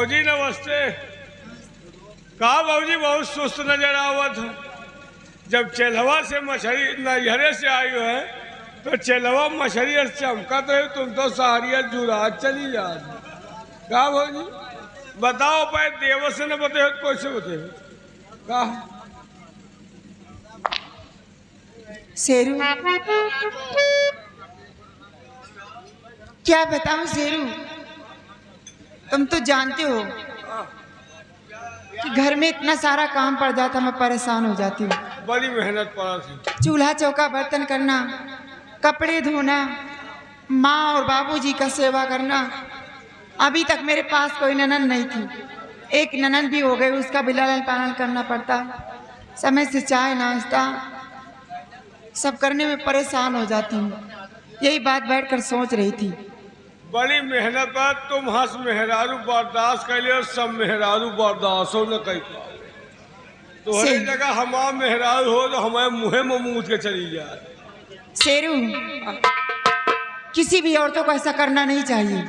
भौजी नमस्ते। कहा भौजी बहुत सुस्त नजर आवत है। जब चेलवा से मछली नजरे से आई है तो चेलवा मछली चमकत है, तुम तो सहारिया जुरा चली जा। कहा भौजी बताओ पाए देव से न बते कैसे बते। कहा शेरू क्या बताऊं शेरू, तुम तो जानते हो कि घर में इतना सारा काम पड़ जाता, मैं परेशान हो जाती हूँ। बड़ी मेहनत पड़ा थी। चूल्हा चौका बर्तन करना, कपड़े धोना, माँ और बाबूजी का सेवा करना। अभी तक मेरे पास कोई ननद नहीं थी। एक ननद भी हो गई, उसका भी लालन पालन करना पड़ता। समय से चाय नाश्ता सब करने में परेशान हो जाती हूँ। यही बात बैठकर सोच रही थी। बड़ी मेहनत पर तुम हंस मेहरारू बर्दाश्त कर लियो, सब मेहरारू बर्दाश्त न कर पाओ। तो हर जगह हमारा मेहरारू हो तो हमारे मुँह में मूत के चली जाए। शेरू किसी भी औरतों को ऐसा करना नहीं चाहिए,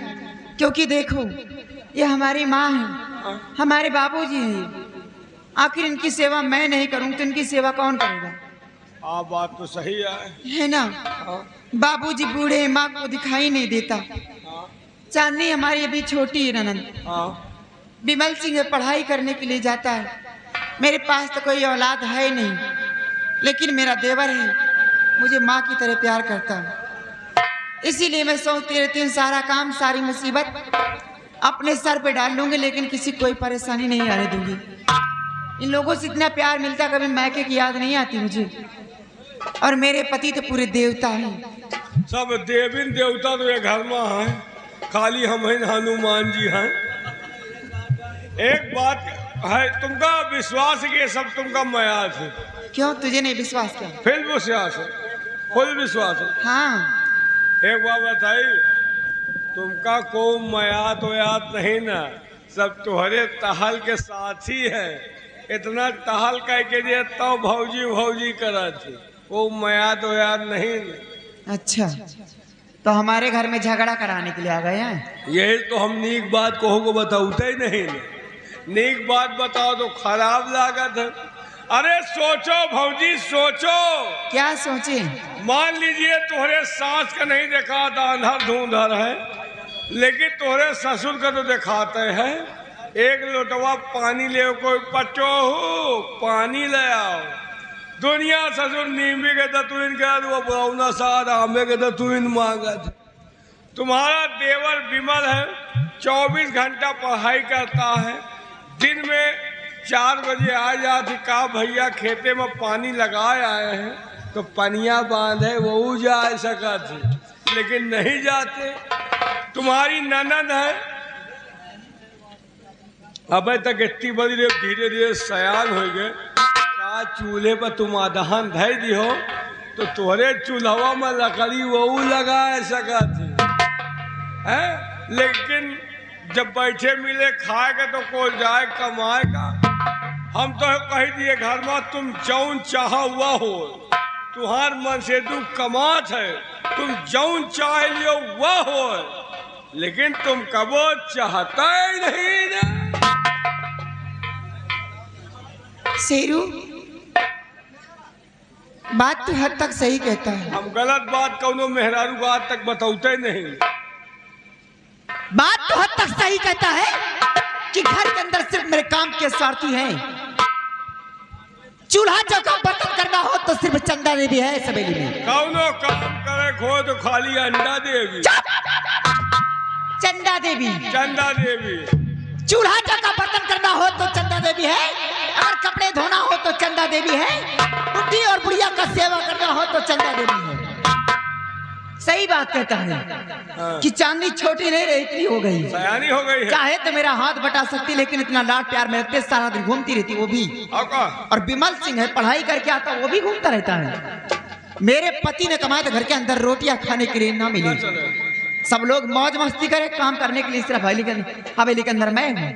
क्योंकि देखो ये हमारी माँ है, हमारे बाबूजी हैं। आखिर इनकी सेवा मैं नहीं करूँ तो इनकी सेवा कौन करेगा। हाँ बात तो सही है ना। बाबूजी बूढ़े, माँ को दिखाई नहीं देता। चांदनी हमारी अभी छोटी है ननद। विमल सिंह पढ़ाई करने के लिए जाता है। मेरे पास तो कोई औलाद है नहीं, लेकिन मेरा देवर है, मुझे माँ की तरह प्यार करता है। इसीलिए मैं सोचती रहती हूँ सारा काम सारी मुसीबत अपने सर पे डाल लूंगी, लेकिन किसी को कोई परेशानी नहीं आने दूंगी। इन लोगों से इतना प्यार मिलता, कभी मैके की याद नहीं आती मुझे। और मेरे पति तो पूरे देवता हैं। सब देवीन देवता तो ये घर में हैं, खाली हम हैं हनुमान जी हैं। एक बात है, तुमका विश्वास है कि ये सब तुमका माया है। क्यों तुझे नहीं विश्वास क्या? फिर विश्वास है, खुद विश्वास है। हाँ एक बात बताई, तुमका को माया तो याद नहीं ना, सब तुम्हारे टहल के साथी है। इतना टहल कह के दिए तो भौजी भौजी करा थी, वो माया तो याद नहीं ना। अच्छा, तो हमारे घर में झगड़ा कराने के लिए आ गए हैं? यही तो हम नीक बात कहो को बताते ही नहीं ना। नीक बात बताओ तो खराब लागत है। अरे सोचो भौजी सोचो। क्या सोचे? मान लीजिए तुम्हारे सास का नहीं देखा था, अंधर धुंधर है, लेकिन तुम्हारे ससुर का तो दिखाते हैं। एक लोटवा पानी ले, कोई पचो हो पानी ले आओ। दुनिया ससुर नींबी के दतुइन कर, वो बौना साद आमे के दतुइन मांगत। तुम्हारा देवर विमल है, 24 घंटा पढ़ाई करता है। दिन में 4 बजे आ जाती, का भैया खेते में पानी लगाए आए हैं तो पनिया बांधे वो जा सका थी, लेकिन नहीं जाते। तुम्हारी ननद है, अबे तक इतनी बड़ी धीरे धीरे सयान हो गए। चूल्हे पर तुम आधान धर दी हो तो तुम्हारे चूल्हा में लकड़ी वो लगा सका थी है, लेकिन जब बैठे मिले खाएगा तो कोई जाए कमाएगा। हम तो कह दिए घर में तुम जौन चाह हुआ हो, तुम्हार मन से दुख कमात है, तुम जौन चाह लियो वह हो, लेकिन तुम कबो चाहता ही नहीं ना। शेरू बात तो हद तक सही कहता है। हम गलत बात कौनो मेहरारू को आज तक बताते नहीं। बात तो हद तक सही कहता है कि घर के अंदर सिर्फ मेरे काम के स्वार्थी हैं। चूल्हा चौका बर्तन करना हो तो सिर्फ चंदा देवी है सवेली में। कौनो काम करे खो तो खाली अंडा देवी। चंदा देवी, चंदा देवी। चूल्हा चौका बर्तन करना हो तो चंदा देवी है, अगर कपड़े धोना हो तो चंदा देवी है, बुढ़ी और बुढ़िया का सेवा करना हो तो चंदा देवी है। सही बात कहता है कि चांदनी छोटी नहीं रही, इतनी हो गई, सयानी हो गई है। चाहे तो मेरा हाथ बटा सकती, लेकिन इतना लाड प्यार में रखते, सारा दिन घूमती रहती वो भी। और विमल सिंह है, पढ़ाई करके आता वो भी घूमता रहता है। मेरे पति ने कमाया तो घर के अंदर रोटियां खाने के लिए ना मिली। सब लोग मौज मस्ती करे, काम करने के लिए सिर्फ हवेली के अंदर मैं हूँ।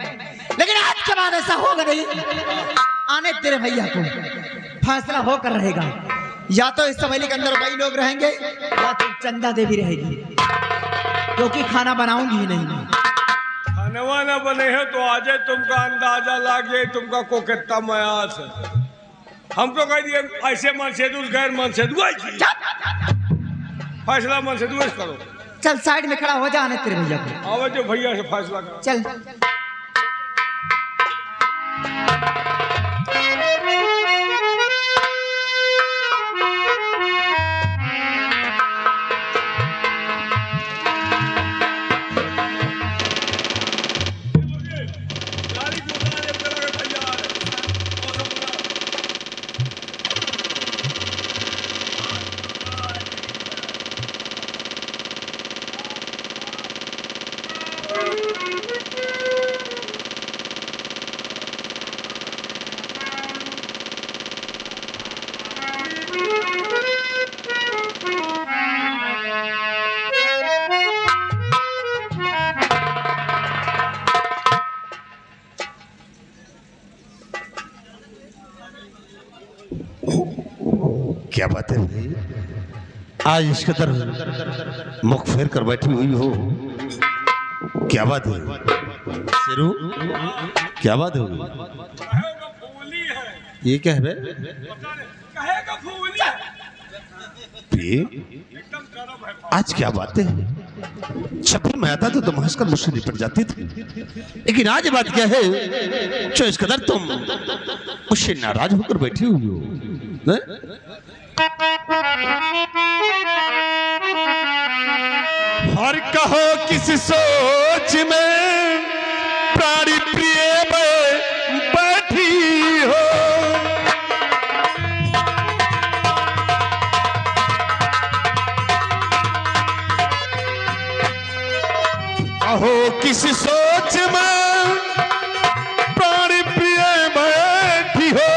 लेकिन आज के बाद ऐसा होगा नहीं, आने तेरे भैया को फैसला होकर रहेगा। या तो इस हवेली के अंदर वही लोग रहेंगे या तो चंदा देवी रहेगी, क्योंकि खाना बनाऊंगी ही नहीं। खानवा न बने हो तो आज तुमका अंदाजा लाग जाए तुमका को कितना मयास है। हम तो कह दिए ऐसे मन से दूर गैर मन से दूर फैसला मन से दूर करो। चल साइड में खड़ा हो जाने तेरे भैया को। आवे जो भैया से फैसला करो। चल क्या बात है भाई, आज इस कदर मुख फेर कर बैठी हुई हो, क्या बात है शेरू, क्या बात है? ये क्या है बे? आज क्या बात है? छप्पर में आता तो तुम हंसकर मुझसे निपट जाती थी, लेकिन आज बात क्या है जो इस कदर तुम मुझसे नाराज होकर बैठी हुई हो? और कहो किस सोच में प्राणी प्रिय में बैठी हो, कहो किस सोच में प्राणी प्रिय बैठी हो,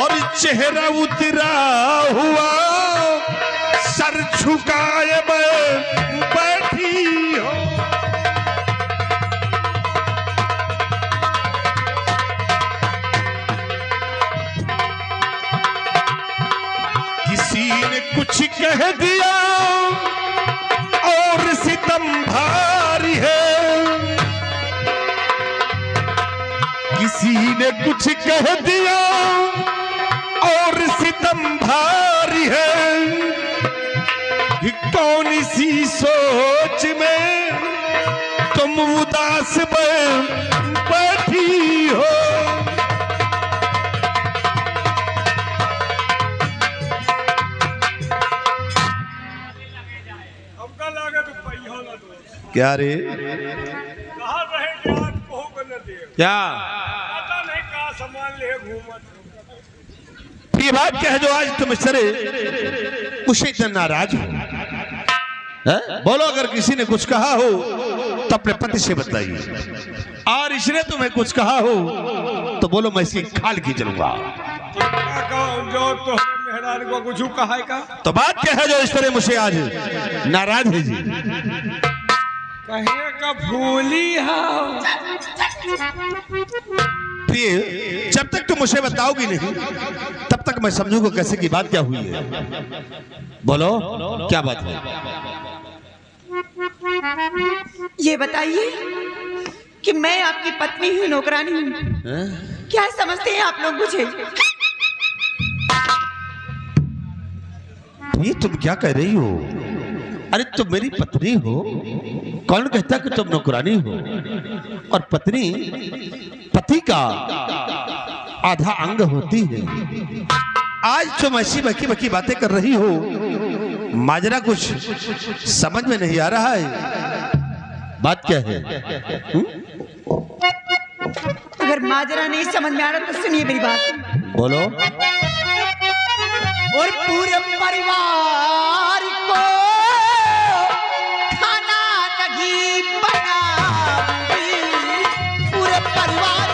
और चेहरा उतरा हुआ सर झुकाए बैठी हो। किसी ने कुछ कह दिया और सितम भारी है, किसी ने कुछ कह दिया और सितम भारी है, कौन सी सोच में तुम उदास में बैठी हो। हमका लागे तो पहिया ना दो। क्या रे? कहाँ रहे जात को न दे। क्या पता नहीं कहाँ सामान ले घूमत। ये बात क्या है जो आज तुम इस तरह मुझसे इतना नाराज हो? बोलो, अगर किसी ने कुछ कहा हो तो अपने पति से बताइए, और इसने तुम्हें कुछ कहा हो तो बोलो मैं इसकी खाल की चलूंगा। जो तो मेहरान को कुछ कहा है का? तो बात क्या है जो इस तरह मुझसे आज नाराज है जी? कहे का भूली हाँ। प्रिय, जब तक तुम मुझे बताओगी नहीं तब तक मैं समझूंगा कैसे की बात क्या हुई है। बोलो क्या बात है? ये बताइए कि मैं आपकी पत्नी हूँ, नौकरानी हूँ, क्या समझते हैं आप लोग मुझे? ये तुम क्या कह रही हो? अरे तुम मेरी पत्नी हो, कौन कहता कि तुम नौकरानी हो? और पत्नी पति का आधा अंग होती है। आज तुम ऐसी बकी बकी बातें कर रही हो, माजरा कुछ समझ में नहीं आ रहा है। बात क्या है? अगर माजरा नहीं समझ में आ रहा तो सुनिए मेरी बात। बोलो। और पूरे परिवार को खाना नहीं बनाऊंगी, पूरे परिवार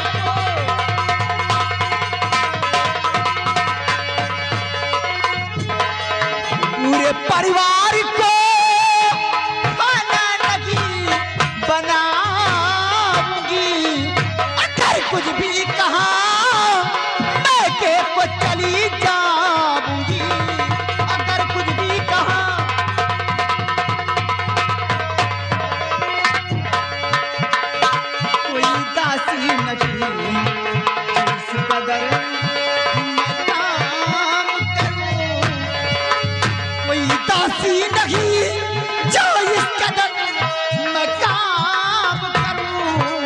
परिवार को खाना नहीं बनाऊंगी। अगर कुछ भी कहा मैं के को चली जाऊंगी। अगर कुछ भी कहा ऐसी नहीं जो इस कदर मैं काम करूं।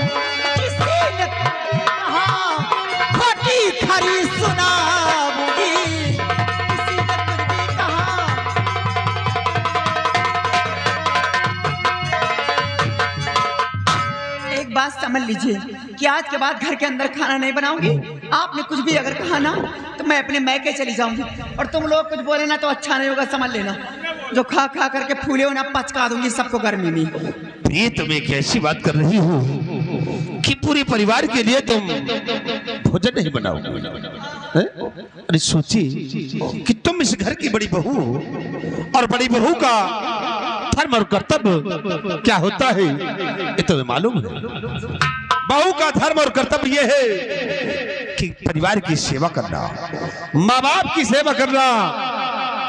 किसी ने कहा खोटी खरी सुनाऊंगी, किसी ने कुछ भी कहा। एक बात समझ लीजिए कि आज के बाद घर के अंदर खाना नहीं बनाऊंगी। आपने कुछ भी अगर कहा ना तो मैं अपने मैके चली जाऊंगी, और तुम लोग कुछ बोले ना तो अच्छा नहीं होगा, समझ लेना। जो खा खा करके फूले हो ना पचका दूंगी सबको गर्मी में। ये तुम एक ऐसी बात कर रही हो कि पूरे परिवार के लिए तुम भोजन नहीं बनाओगे? अरे सोची कि तुम इस घर की बड़ी बहू हो, और बड़ी बहू का धर्म और कर्तव्य क्या होता है ये तुम्हें मालूम है। बहू का धर्म और कर्तव्य यह है कि परिवार की सेवा करना, माँ बाप की सेवा करना,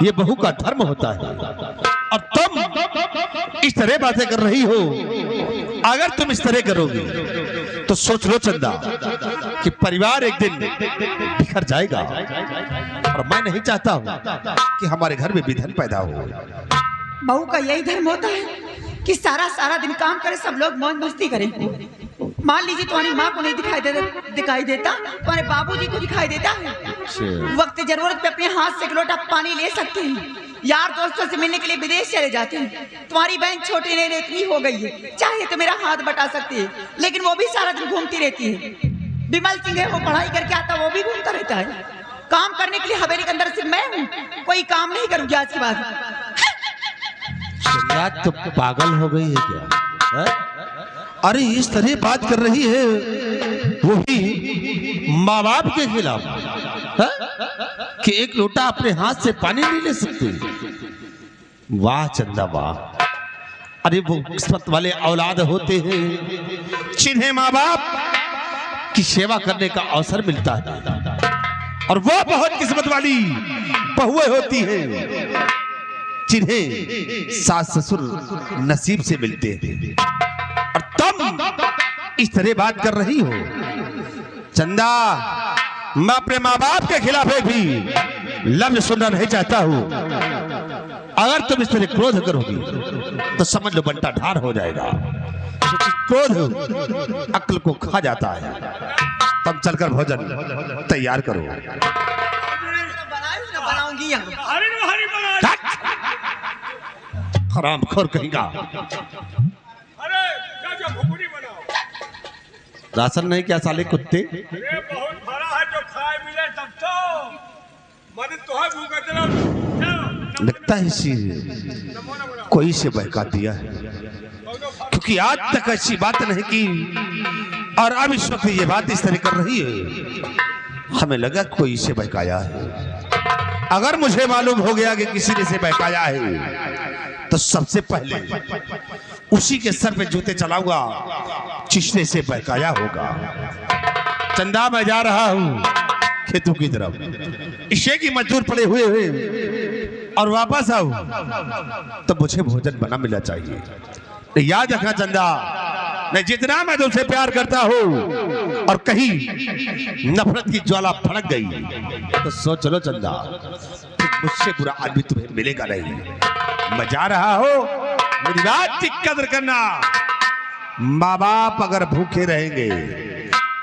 ये बहू का धर्म होता है। और तुम इस तरह बातें कर रही हो, अगर तुम इस तरह करोगी तो सोच लो चंदा कि परिवार एक दिन बिखर जाएगा, और मैं नहीं चाहता हूं कि हमारे घर में विधन पैदा हो। बहू का यही धर्म होता है कि सारा सारा दिन काम करे, सब लोग मौज मस्ती करें। मान लीजिए तुम्हारी माँ को नहीं दिखाई देता, तुम्हारे बाबूजी को दिखाई देता है। वक्त जरूरत पे अपने हाथ से एक लोटा पानी ले सकते हैं, यार दोस्तों से मिलने के लिए विदेश चले जाते हैं। तुम्हारी बहन छोटी नहीं इतनी हो गई है, चाहे तो मेरा हाथ बटा सकती है, लेकिन वो भी सारा दिन घूमती रहती है। विमल सिंह है, वो पढ़ाई करके आता, वो भी घूमता रहता है। काम करने के लिए हवेली के अंदर सिर्फ मैं हूँ, कोई काम नहीं करूंगी आज के बाद। तो पागल हो गई है क्या है? अरे इस तरह बात कर रही है, वो भी माँ बाप के खिलाफ है? कि एक लोटा अपने हाथ से पानी नहीं ले सकते। वाह चंदा वाह। अरे वो किस्मत वाले औलाद होते हैं जिन्हें माँ बाप की सेवा करने का अवसर मिलता है, और वो बहुत किस्मत वाली बहुएं होती हैं जिन्हें सास ससुर नसीब से मिलते हैं। और तुम इस तरह बात कर रही हो चंदा, मैं अपने माँ बाप के खिलाफ भी लफ्ज सुनना नहीं चाहता हूं। अगर तुम इस तरह क्रोध करोगी तो समझ लो बंटा ढार हो जाएगा, क्योंकि क्रोध अक्ल को खा जाता है। तुम चलकर भोजन तैयार करो। बनाऊंगी हरामखोर कहेगा। अरे क्या भुगुड़ी बनाओ। राशन नहीं क्या साले कुत्ते? अरे बहुत भरा है, जो खाए मिले तब तो मदद तो है। भूखा चलो लगता है इसी कोई से बहका दिया है, क्योंकि आज तक ऐसी बात नहीं की, और अब इस वक्त ये बात इस तरह कर रही है। हमें लगा कोई से बहकाया है। अगर मुझे मालूम हो गया कि किसी ने से बहकाया है तो सबसे पहले उसी के सर पे जूते चलाऊंगा जिसने से बहकाया होगा। चंदा मैं जा रहा हूं खेतों की तरफ, इसे की मजदूर पड़े हुए और वापस आऊं तो मुझे भोजन बना मिलना चाहिए। याद रखना चंदा, मैं जितना मैं तुमसे प्यार करता हूं और कहीं नफरत की ज्वाला भड़क गई तो सोच लो चंदा, मुझसे बुरा आदमी तुम्हें मिलेगा नहीं। मैं जा रहा हूं, मेरी बात की कदर करना। माँ बाप अगर भूखे रहेंगे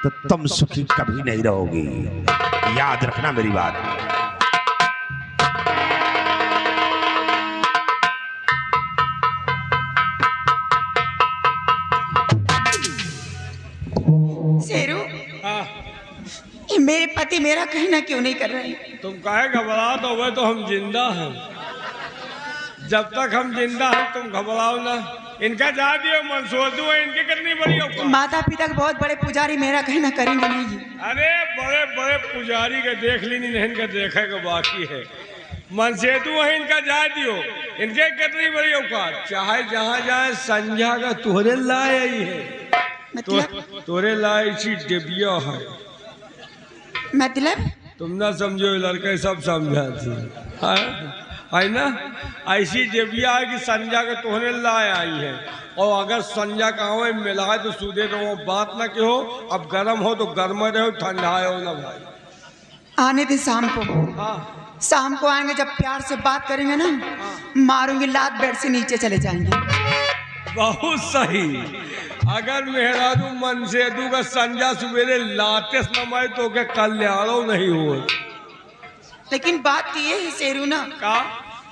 तो तुम सुखी कभी नहीं रहोगी, याद रखना मेरी बात। शेरू, मेरे पति मेरा कहना क्यों नहीं कर रहे? तुम काहे घबरा तो हुए, तो हम जिंदा हैं। जब तक हम जिंदा हैं तुम घबराओ ना। इनका जा दियो, मंसूर दो, इनकी कितनी बड़ी औकात। माता पिता के बहुत बड़े पुजारी मेरा कहना करेंगे नहीं। अरे बड़े बड़े पुजारी के देख ली नहीं, इनका देखे का बाकी है। मनसेतु है, इनका जा दियो, इनके कितनी बड़ी औकात। चाहे जहाँ जाए संझा का तुहरे लाए ही है, तोरे लाई सी डिबिया है। मतलब तुम ना समझो, लड़के सब समझाती है ना। ऐसी डिबिया है कि संजा के तोहरे लाए आई है, और अगर संजा गाँव में मिलाए तो सूदे तो वो बात ना कि हो। अब गर्म हो तो गर्म रहो, ठंडा हो ना भाई। आने दे शाम को। हाँ शाम को आएंगे, जब प्यार से बात करेंगे ना, मारूंगी लात, बेड से नीचे चले जाएंगे। बहुत सही। अगर मेहरारू मन से दूंगा संजा सवेरे लाते समय तो के कल्याणो नहीं हो। लेकिन बात ये है शेरू ना, का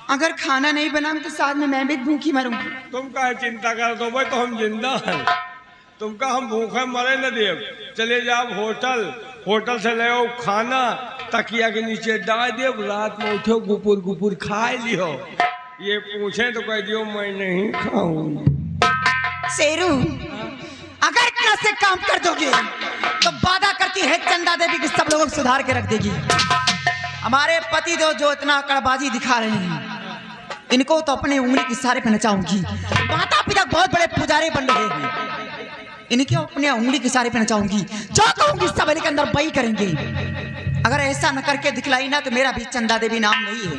अगर खाना नहीं बनाऊं तो साथ में मैं भी भूखी मरूंगी। तुम काहे चिंता कर दो भाई, तो हम जिंदा हैं। तुमका हम भूखे मरे न देव। चले जाओ होटल, होटल से ले आओ खाना, तकिया के नीचे डाल दे, रात में उठो गुपुर गुपुर खा लियो। ये पूछे तो कह दियो मैं नहीं खाऊंगी। शेरू, अगर इतना से काम कर दोगे तो वादा करती है चंदा देवी की सब लोगों को सुधार के रख देगी। हमारे पति देव जो इतना कड़बाजी दिखा रहे हैं, इनको तो अपने उंगली के सहारे पे नचाऊंगी। माता पिता बहुत बड़े पुजारी बन रहे हैं, इनके अपने उंगली के सहारे पे नचाऊंगी। जो कहूंगी सवेली के अंदर वही करेंगे। अगर ऐसा न करके दिखलाई ना तो मेरा भी चंदा देवी नाम नहीं है।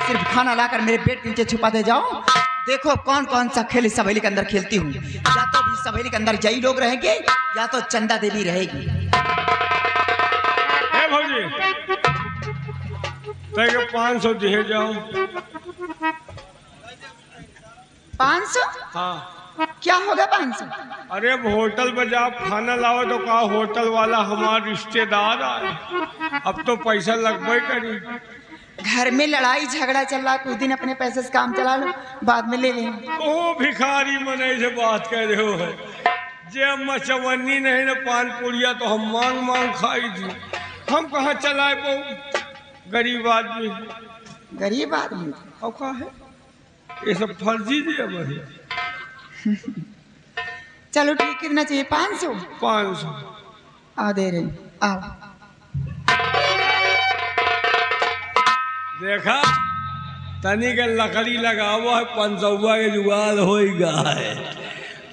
सिर्फ खाना लाकर मेरे पेट के नीचे छुपा दे जाओ, देखो कौन कौन सा खेल इस सवेली के अंदर खेलती हूँ। या तो भी सवेली के अंदर यही लोग रहेंगे या तो चंदा देवी रहेगी। ए भौजी, तो 500 दिए जाओ। 500? हाँ। क्या होगा 500? अरे अब होटल पर जाओ खाना लाओ तो कहा होटल वाला हमारा रिश्तेदार आए, अब तो पैसा लगभग करी। घर में लड़ाई झगड़ा चल रहा, कुछ दिन अपने पैसे से काम चला लो, बाद में ले लेंगे। ओ भिखारी मने से बात कर रहे हो है। जे मचवन्नी नहीं ना पान पुड़िया तो हम मांग मांग खाई थी। हम कहाँ चलाए बहु गरीब आदमी। गरीब आदमी और कहा है ये सब फर्जी दिया भैया। चलो ठीक, कितना चाहिए? 500? 500 आ दे रहे, आओ। देखा तनी के लकड़ी लगावा है, 500 के जुगाड़ होगा है।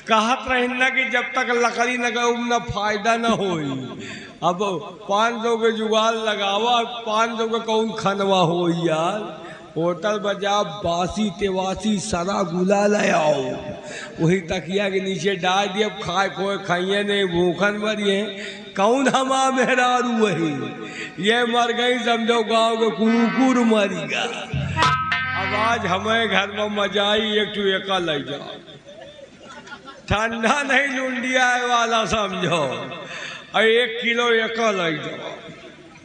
कहत रही ना कि जब तक लकड़ी न गए न फायदा न होई। अब 500 के जुगाड़ लगावा, 500 का कौन खनवा हो यार। होटल बजा बासी तेवासी सारा गुला ले आओ, वही तकिया के नीचे डाल दिए, खाए खोए खाइए नहीं, भूखन मरिए। कौन हमा मेहरारू वही ये मर गई समझो, गाँव के कुकुर मरीगा। अब आज हमें घर में मजा आई, एक टू एका ले जाओ, ठंडा नहीं लुंडिया वाला समझो, और 1 किलो एका ले जाओ।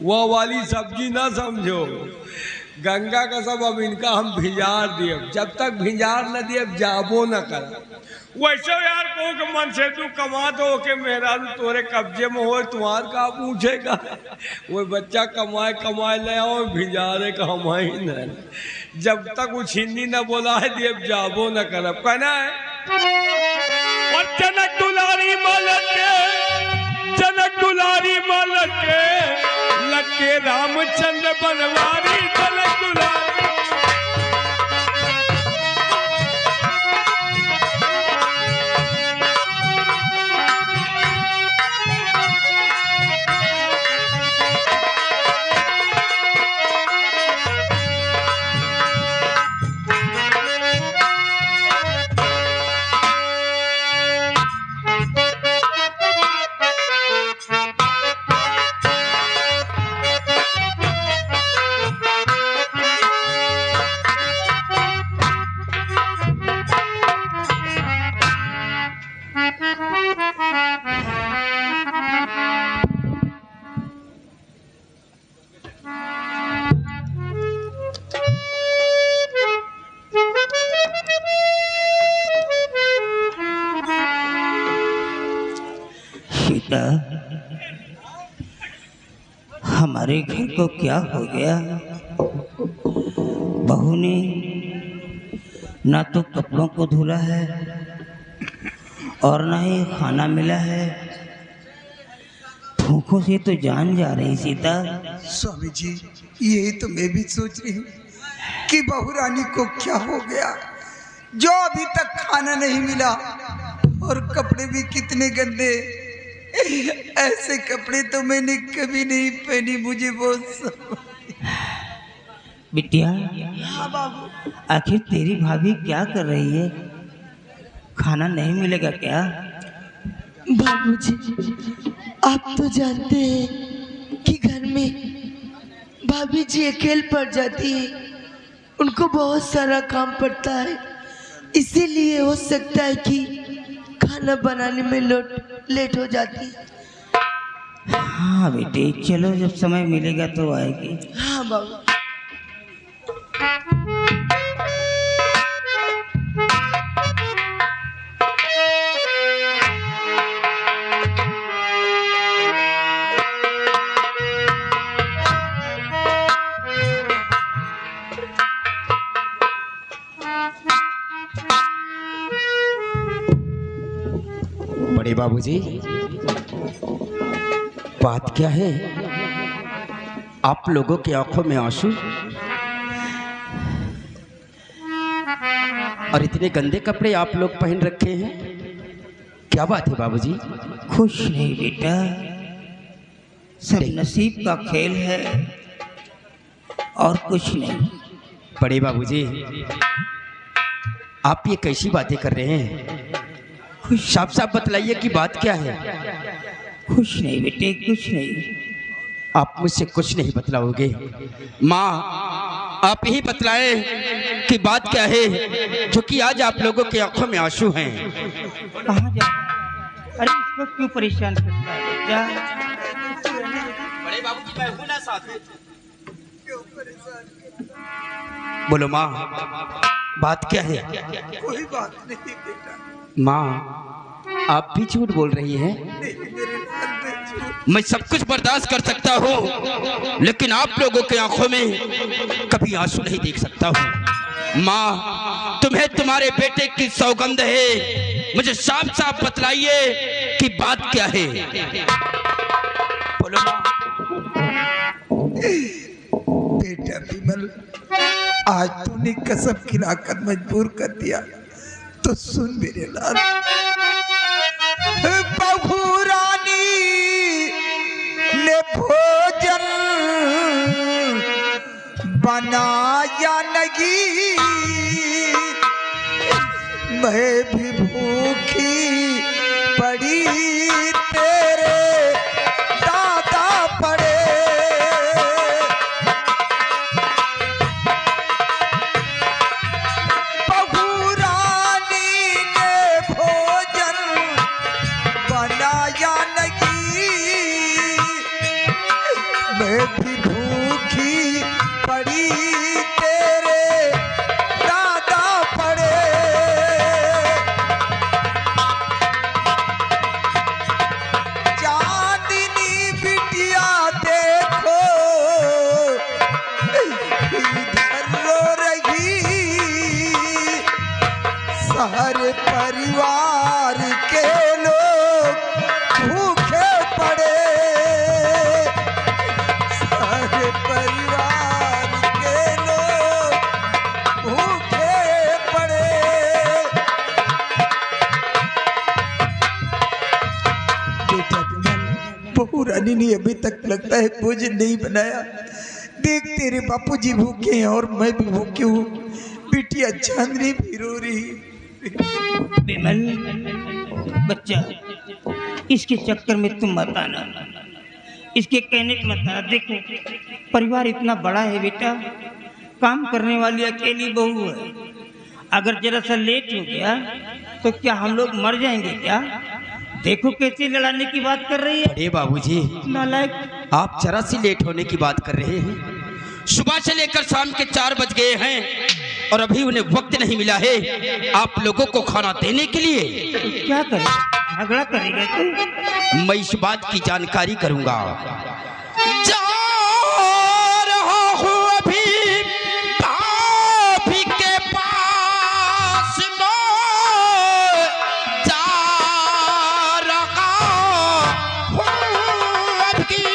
वो वाली सब्जी ना समझो, गंगा का सब अब इनका हम भिजार दिए, जब तक भिजार न दिए जाबो न कर। वैसे यार को के मन से तू कमा दो के मेहरारू तोरे कब्जे में हो, तुम्हार का पूछेगा। वो बच्चा कमाए कमाए ले आओ, भिजारे का हम ही न। जब तक वो छिन्नी न बोला है दिए जाबो न कर। कहना है और जनक दुलारी मालक के, जनक दुलारी मालक के, लगे रामचंद्र बनवारी जनक दुलारी। सीता, हमारे घर को क्या हो गया? बहू ने ना तो कपड़ों को धुला है और ना ही खाना मिला है। भूखों से तो जान जा रही सीता। स्वामी जी, यही तो मैं भी सोच रही हूँ कि बहू रानी को क्या हो गया, जो अभी तक खाना नहीं मिला और कपड़े भी कितने गंदे। ऐसे कपड़े तो मैंने कभी नहीं पहनी, मुझे बहुत। बिटिया, हाँ बाबू। आखिर तेरी भाभी क्या कर रही है? खाना नहीं मिलेगा क्या? बाबूजी, आप तो जानते हैं कि घर में भाभी जी अकेले पड़ जाती है, उनको बहुत सारा काम पड़ता है, इसीलिए हो सकता है कि खाना बनाने में लेट हो जाती है। हाँ बेटे, चलो जब समय मिलेगा तो आएगी। हाँ बाबू। बड़े बाबूजी, बात क्या है? आप लोगों की आंखों में आंसू और इतने गंदे कपड़े आप लोग पहन रखे हैं, क्या बात है बाबूजी? खुश नहीं बेटा, सब नसीब का खेल है और कुछ नहीं। बड़े बाबूजी, आप ये कैसी बातें कर रहे हैं? साफ साफ बतलाइए कि बात क्या है। कुछ नहीं बेटे, कुछ नहीं। आप मुझसे कुछ नहीं बतलाओगे? माँ, आप ही बतलाएं कि बात क्या है, जो कि आज आप लोगों की आंखों में आंसू हैं। कहाँ जा? अरे इसको क्यों परेशान करता है बेटा? बड़े बाबूजी, मैं हूं ना साथ में। बोलो माँ, बात क्या है? कोई बात नहीं बेटा। माँ, आप भी झूठ बोल रही हैं। मैं सब कुछ बर्दाश्त कर सकता हूँ, लेकिन आप लोगों की आंखों में कभी आंसू नहीं देख सकता हूँ। माँ, तुम्हें तुम्हारे बेटे की सौगंध है, मुझे साफ साफ बतलाइए कि बात क्या है। बोलो माँ। बेटा विमल, आज तूने कसम खिलाकर मजबूर कर दिया, तो सुन मेरे लाल। बहू रानी ने भोजन बनाया नहीं, मैं भी भूखी पड़ी तेरे दादा पड़े। बहू रानी ने भोजन बनाया नहीं, मैं भी भूखी पड़ी तेरे दादा पड़े। चांदनी बिटिया देखो इधर रो रही, सारे परिवार के लोग भूखे पड़े, सारे परिवार के लोग भूखे पड़े। बेटा विमल, बहू रानी ने अभी तक लगता है भोजन नहीं बनाया। देख, तेरे बापूजी भूखे हैं और मैं भी भूखी हूँ। बिटिया चांदनी भी रो रही। विमल बच्चा, इसके चक्कर में तुम मत आना, इसके कहने पे मत आना। देखो, परिवार इतना बड़ा है बेटा, काम करने वाली अकेली बहू है। अगर जरा सा लेट हो गया तो क्या हम लोग मर जाएंगे क्या? देखो कैसे लड़ाने की बात कर रही है। बड़े बाबूजी, नालायक। आप जरा सी लेट होने की बात कर रहे हैं। सुबह से लेकर शाम के 4 बज गए हैं और अभी उन्हें वक्त नहीं मिला है आप लोगों को खाना देने के लिए। तो क्या करें, झगड़ा करेगा तू? मैं इस बात की जानकारी करूंगा। जा रहा हूं अभी भाभी के पास मैं, जा रहा हूं अभी।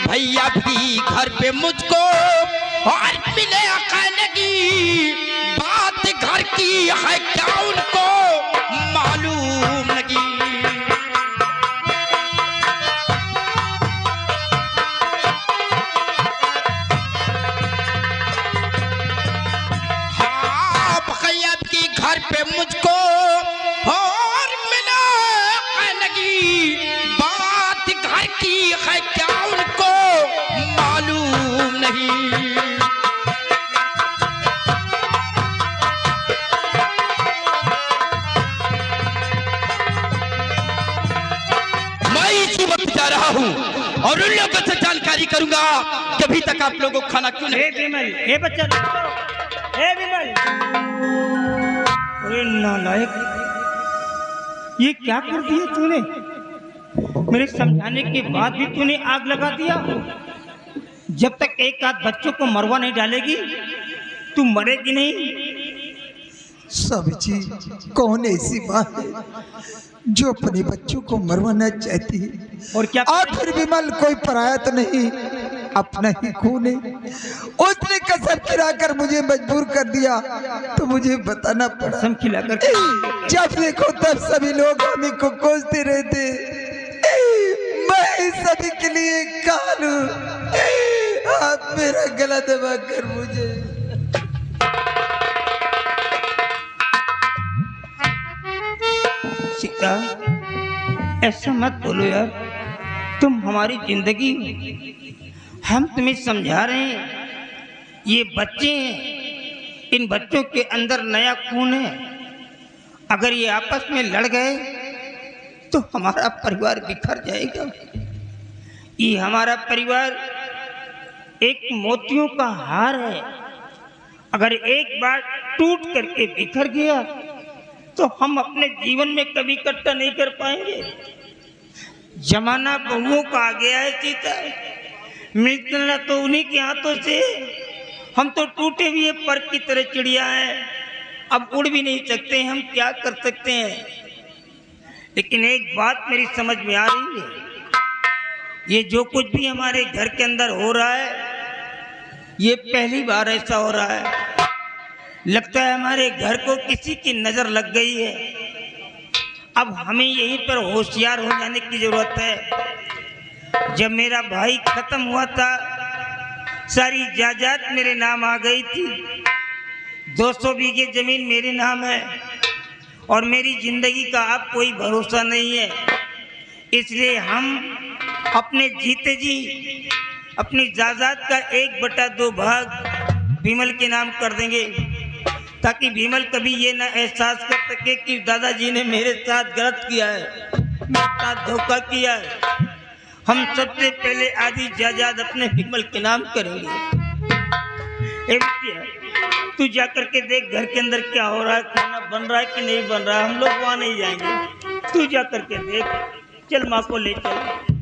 भैया भी घर पे मुझको और मिले खाने की बात घर की है, क्या उनको मालूम नहीं। करूंगा कि अभी तक आप लोगों को खाना क्यों नहीं। हे विमल, हे बच्चा, हे विमल, अरे नालायक, ये क्या कर दिया तूने? मेरे समझाने के बाद भी तूने आग लगा दिया। जब तक एक आध बच्चों को मरवा नहीं डालेगी तू मरेगी नहीं। स्वामी जी, कौन ऐसी माँ है जो अपने बच्चों को मरवाना चाहती है? और क्या आखिर विमल कोई पराया तो नहीं, अपना ही खून है। उसने कसम खिलाकर मुझे मजबूर कर दिया तो मुझे बताना पड़ा। कसम खिलाकर जब देखो तब सभी लोग हमें को कोसते रहते, मैं सभी के लिए कानू, आप मेरा गला दबा कर मुझे। सीता, ऐसा मत बोलो यार, तुम हमारी जिंदगी, हम तुम्हें समझा रहे हैं। ये बच्चे हैं, इन बच्चों के अंदर नया खून है। अगर ये आपस में लड़ गए तो हमारा परिवार बिखर जाएगा। ये हमारा परिवार एक मोतियों का हार है। अगर एक बार टूट करके बिखर गया तो हम अपने जीवन में कभी इकट्ठा नहीं कर पाएंगे। जमाना बहुओं का आ गया है सीता, मिलना तो उन्हीं के हाथों से। हम तो टूटे हुए पर की तरह चिड़िया हैं, अब उड़ भी नहीं सकते, हम क्या कर सकते हैं। लेकिन एक बात मेरी समझ में आ रही है, ये जो कुछ भी हमारे घर के अंदर हो रहा है ये पहली बार ऐसा हो रहा है। लगता है हमारे घर को किसी की नजर लग गई है। अब हमें यहीं पर होशियार हो जाने की जरूरत है। जब मेरा भाई खत्म हुआ था, सारी जायदाद मेरे नाम आ गई थी। 200 बीघे जमीन मेरे नाम है और मेरी जिंदगी का अब कोई भरोसा नहीं है। इसलिए हम अपने जीते जी अपनी जायदाद का 1/2 भाग विमल के नाम कर देंगे, ताकि विमल कभी ये ना एहसास कर सके कि दादाजी ने मेरे साथ गलत किया है, मेरे साथ धोखा किया है। हम सबसे पहले आधी जायदाद अपने विमल के नाम करेंगे। तू जा करके देख घर के अंदर क्या हो रहा है, खाना बन रहा है कि नहीं बन रहा है। हम लोग वहाँ नहीं जाएंगे, तू जा करके देख। चल माँ को ले चल।